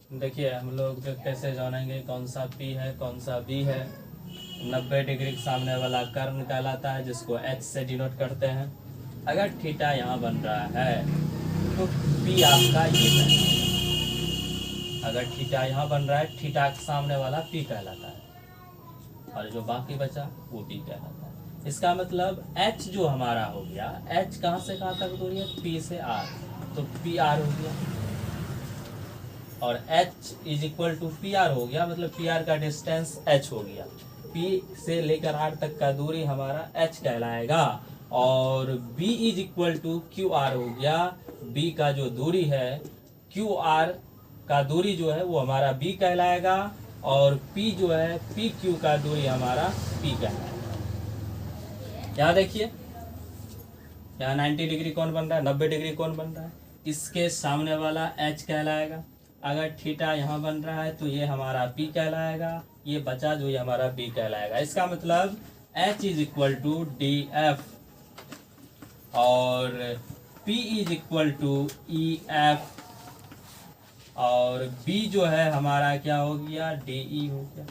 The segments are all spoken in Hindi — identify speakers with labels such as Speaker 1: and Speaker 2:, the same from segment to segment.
Speaker 1: देखिए हम लोग कैसे जानेंगे कौन सा P है कौन सा B है। 90 डिग्री के सामने वाला कर्व कहलाता है, जिसको H से डिनोट करते हैं। अगर थीटा यहाँ बन रहा है तो P आपका ये है। अगर थीटा यहाँ बन रहा है, थीटा के सामने वाला P कहलाता है, और जो बाकी बचा वो B कहलाता है। इसका मतलब H जो हमारा हो गया, H कहाँ से कहाँ तक दूरी है, P से R, तो PR हो गया। और H is equal to PR हो गया, मतलब PR का डिस्टेंस H हो गया। P से लेकर R तक का दूरी हमारा H कहलाएगा। और B is equal to QR हो गया। B का जो दूरी है, QR का दूरी जो है वो हमारा B कहलाएगा। और P जो है, PQ का दूरी हमारा P कहलाएगा। यहाँ देखिए, यहाँ 90 डिग्री कौन बन रहा है, 90 डिग्री कौन बन रहा है, इसके सामने वाला H कहलाएगा। अगर थीटा यहाँ बन रहा है तो ये हमारा P कहलाएगा, ये बचा जो ये हमारा B कहलाएगा। इसका मतलब H is equal to DF और P is equal to EF और B जो है हमारा क्या हो गया, DE हो गया।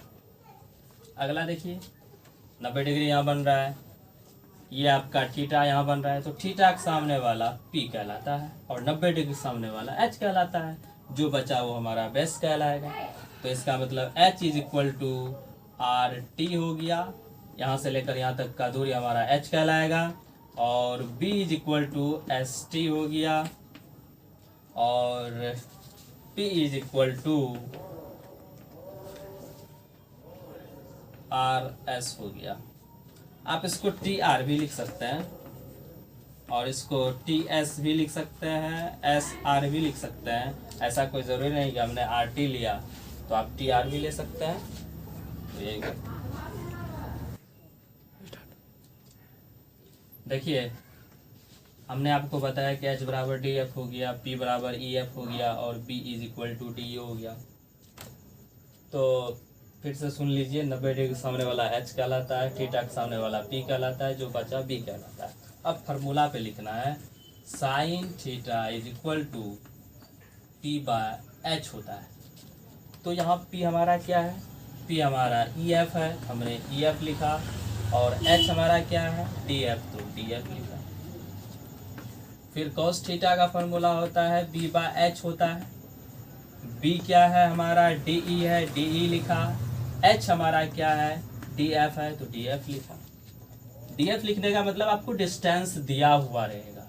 Speaker 1: अगला देखिए, 90 डिग्री यहाँ बन रहा है, ये आपका थीटा यहाँ बन रहा है, तो थीटा के सामने वाला P कहलाता है और 90 डिग्री सामने वाला H कहलाता है। जो बचा वो हमारा बेस कहलाएगा। तो इसका मतलब H is equal to RT हो गया, यहाँ से लेकर यहाँ तक का दूरी हमारा H कहलाएगा। और B is equal to ST हो गया और P is equal to RS हो गया। आप इसको TR भी लिख सकते हैं और इसको TS भी लिख सकते हैं, SR भी लिख सकते हैं। ऐसा कोई ज़रूरी नहीं कि हमने RT लिया तो आप TR भी ले सकते हैं। तो यही देखिए, हमने आपको बताया कि H बराबर DF हो गया, P बराबर EF हो गया और B is equal to DE हो गया। तो फिर से सुन लीजिए, 90 डिग्री सामने वाला H कहलाता है, थीटा के सामने वाला P कहलाता है, जो बचा B कहलाता है। अब फार्मूला पे लिखना है, sine theta is equal to P by H होता है। तो यहाँ P हमारा क्या है, P हमारा EF है, हमने EF लिखा, और H हमारा क्या है, DF, तो DF लिखा। फिर cos थीटा का फार्मूला होता है B बाय H होता है। B क्या है हमारा, DE है, DE लिखा। H हमारा क्या है, DF है, तो DF लिखा। DF लिखने का मतलब आपको डिस्टेंस दिया हुआ रहेगा,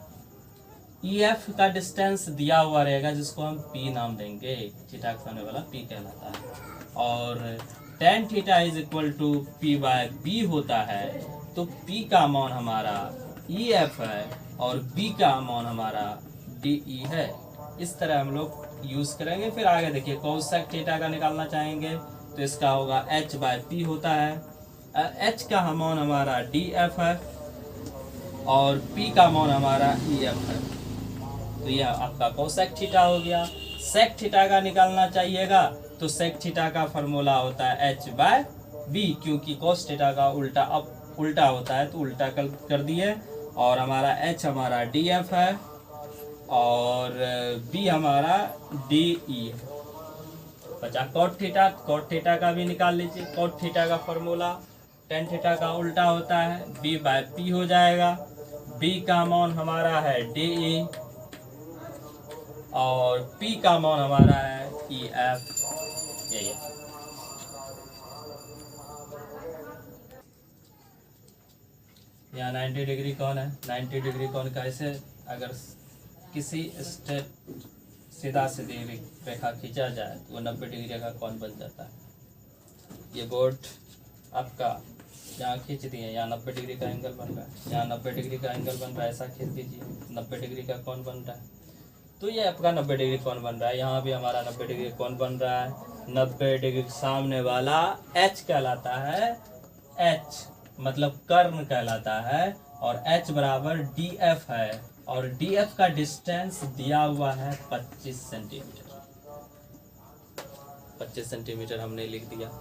Speaker 1: EF का डिस्टेंस दिया हुआ रहेगा, जिसको हम P नाम देंगे। थीटा के सामने वाला P कहलाता है। और tan theta is equal to P by B होता है। तो P का मान हमारा EF है और B का मान हमारा DE है। इस तरह हम लोग यूज़ करेंगे। फिर आगे देखिए, कोसेक थीटा का निकालना चाहेंगे तो इसका होगा H बाय P होता है। H का मान हमारा DF है और P का मान हमारा EF है। तो यह आपका कोसेक थीटा हो गया। सेक थीटा का निकालना चाहिएगा तो सेक थीटा का फार्मूला होता है H बाय B, क्योंकि कोस थीटा का उल्टा होता है तो उल्टा कर दिए। और हमारा H हमारा DF है और B हमारा DE है। बचा कॉट थीटा, कॉट थीटा का भी निकाल लीजिए। कॉट थीटा का फार्मूला टेन थीटा का उल्टा होता है, B बाय P हो जाएगा। B का मान हमारा है DE और P का मान हमारा है EF। यही है। यहाँ 90 डिग्री कौन है, 90 डिग्री कौन कैसे, अगर किसी स्ट्रेट सीधा सीधी रेखा खींचा जाए तो वो 90 डिग्री का कौन बन जाता है। ये बोर्ड आपका यहाँ खींच दिए, यहाँ 90 डिग्री का एंगल बन रहा है, यहाँ 90 डिग्री का एंगल बन रहा है, ऐसा खींच दीजिए, 90 डिग्री का कौन बन रहा है। तो ये आपका 90 डिग्री कौन बन रहा है। यहाँ भी हमारा 90 डिग्री कौन बन रहा है, 90 डिग्री सामने वाला H कहलाता है, H मतलब कर्ण कहलाता है। और H बराबर DF है और DF का डिस्टेंस दिया हुआ है 25 सेंटीमीटर। 25 सेंटीमीटर हमने लिख दिया।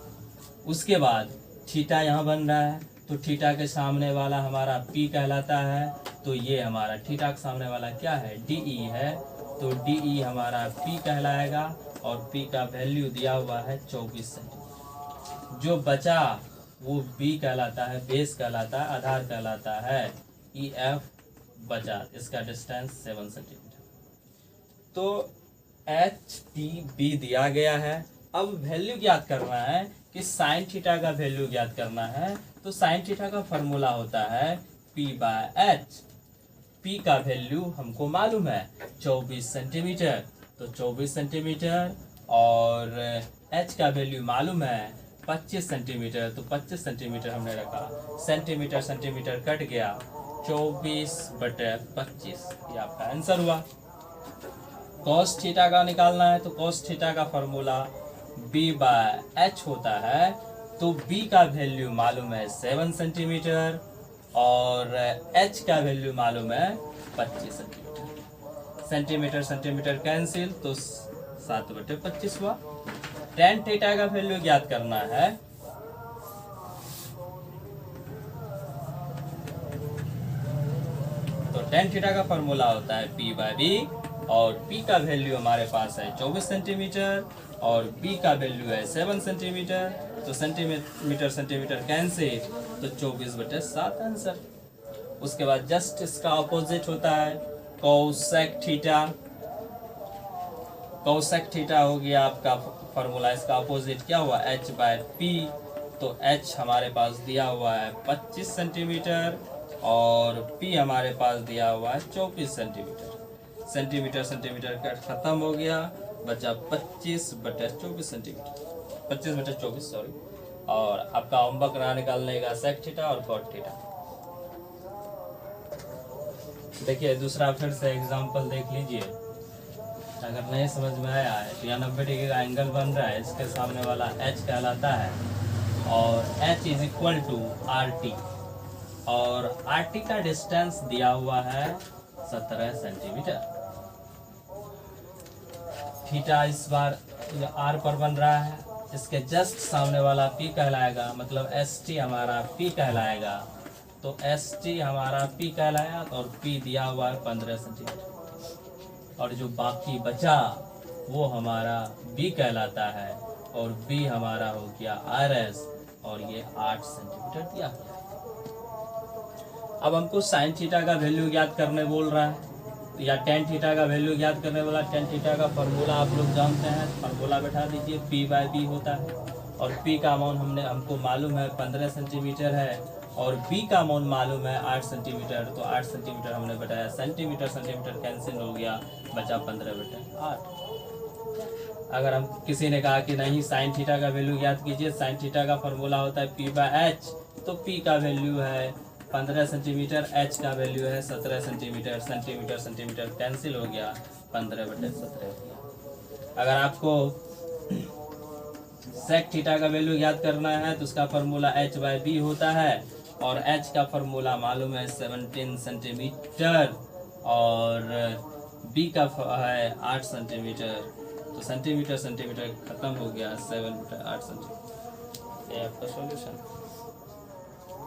Speaker 1: उसके बाद थीटा यहाँ बन रहा है तो थीटा के सामने वाला हमारा P कहलाता है। तो ये हमारा थीटा के सामने वाला क्या है, DE है, तो DE हमारा P कहलाएगा। और p का वैल्यू दिया हुआ है 24 सेंटीमीटर। जो बचा वो b कहलाता है, बेस कहलाता है, आधार कहलाता है। EF बचा, इसका डिस्टेंस 7 सेंटीमीटर। तो HTB दिया गया है। अब वैल्यू ज्ञात करना है कि साइन थीटा का वैल्यू ज्ञात करना है। तो साइन थीटा का फॉर्मूला होता है P/H। P का वैल्यू हमको मालूम है 24 सेंटीमीटर, तो 24 सेंटीमीटर, और H का वैल्यू मालूम है 25 सेंटीमीटर, तो 25 सेंटीमीटर हमने रखा। सेंटीमीटर सेंटीमीटर कट गया, 24/25, ये आपका आंसर हुआ। कॉस थीटा का निकालना है, तो कॉस थीटा का फॉर्मूला B/H होता है। तो B का वैल्यू मालूम है 7 सेंटीमीटर और H का वैल्यू मालूम है 25 सेंटीमीटर। सेंटीमीटर सेंटीमीटर कैंसिल, तो 7/25 हुआ। tan थीटा का वैल्यू ज्ञात करना है। तो tan थीटा का फॉर्मूला होता है P/B, और P का वैल्यू हमारे पास है 24 सेंटीमीटर और B का वैल्यू है 7 सेंटीमीटर। तो सेंटीमीटर सेंटीमीटर कैंसिल, तो 24/7 आंसर। उसके बाद जस्ट इसका अपोजिट होता है कोसेक थीटा। कोसेक थीटा हो गया आपका फॉर्मूला, इसका अपोजिट क्या हुआ, H/P। तो H हमारे पास दिया हुआ है 25 सेंटीमीटर और P हमारे पास दिया हुआ है 24 सेंटीमीटर। सेंटीमीटर सेंटीमीटर का खत्म हो गया, बचा 25/24 सेंटीमीटर, 25/24 सॉरी। और आपका होमवर्क रहा निकालने का सेक थीटा और कॉट थीटा। देखिए दूसरा फिर से एग्जांपल देख लीजिए। अगर नहीं समझ में आया है तो यहाँ 90 डिग्री का एंगल बन रहा है, इसके सामने वाला H कहलाता है और H = RT, और RT का डिस्टेंस दिया हुआ है 17 सेंटीमीटर। थीटा इस बार R पर बन रहा है, इसके जस्ट सामने वाला P कहलाएगा, मतलब ST हमारा P कहलाएगा। तो ST हमारा P कहलाया और P दिया हुआ है 15 सेंटीमीटर, और जो बाकी बचा वो हमारा B कहलाता है और B हमारा हो गया RS, और ये 8 सेंटीमीटर दिया गया है। अब हमको साइन थीटा का वैल्यू ज्ञात करने बोल रहा है, या tan थीटा का वैल्यू ज्ञात करने वाला। tan थीटा का फॉर्मूला आप लोग जानते हैं, फॉर्मूला बैठा दीजिए, P/B होता है। और P का अमाउंट हमको मालूम है 15 सेंटीमीटर है, और B का अमाउंट मालूम है 8 सेंटीमीटर। तो 8 सेंटीमीटर हमने बताया, सेंटीमीटर सेंटीमीटर कैंसिल हो गया, बचा 15/8। अगर हम किसी ने कहा कि नहीं साइन थीटा का वैल्यू ज्ञात कीजिए, साइन थीटा का फॉर्मूला होता है P/H। तो P का वैल्यू है 15 सेंटीमीटर, H का वैल्यू है 17 सेंटीमीटर। सेंटीमीटर सेंटीमीटर कैंसिल हो गया, 15/17 हो गया। अगर आपको सेक थीटा का वैल्यू याद करना है तो उसका फॉर्मूला H/B होता है, और H का फॉर्मूला मालूम है 17 सेंटीमीटर, और B का है 8 सेंटीमीटर। तो सेंटीमीटर सेंटीमीटर खत्म हो गया, 7/8 सेंटीमीटर। ये आपका सॉल्यूशन।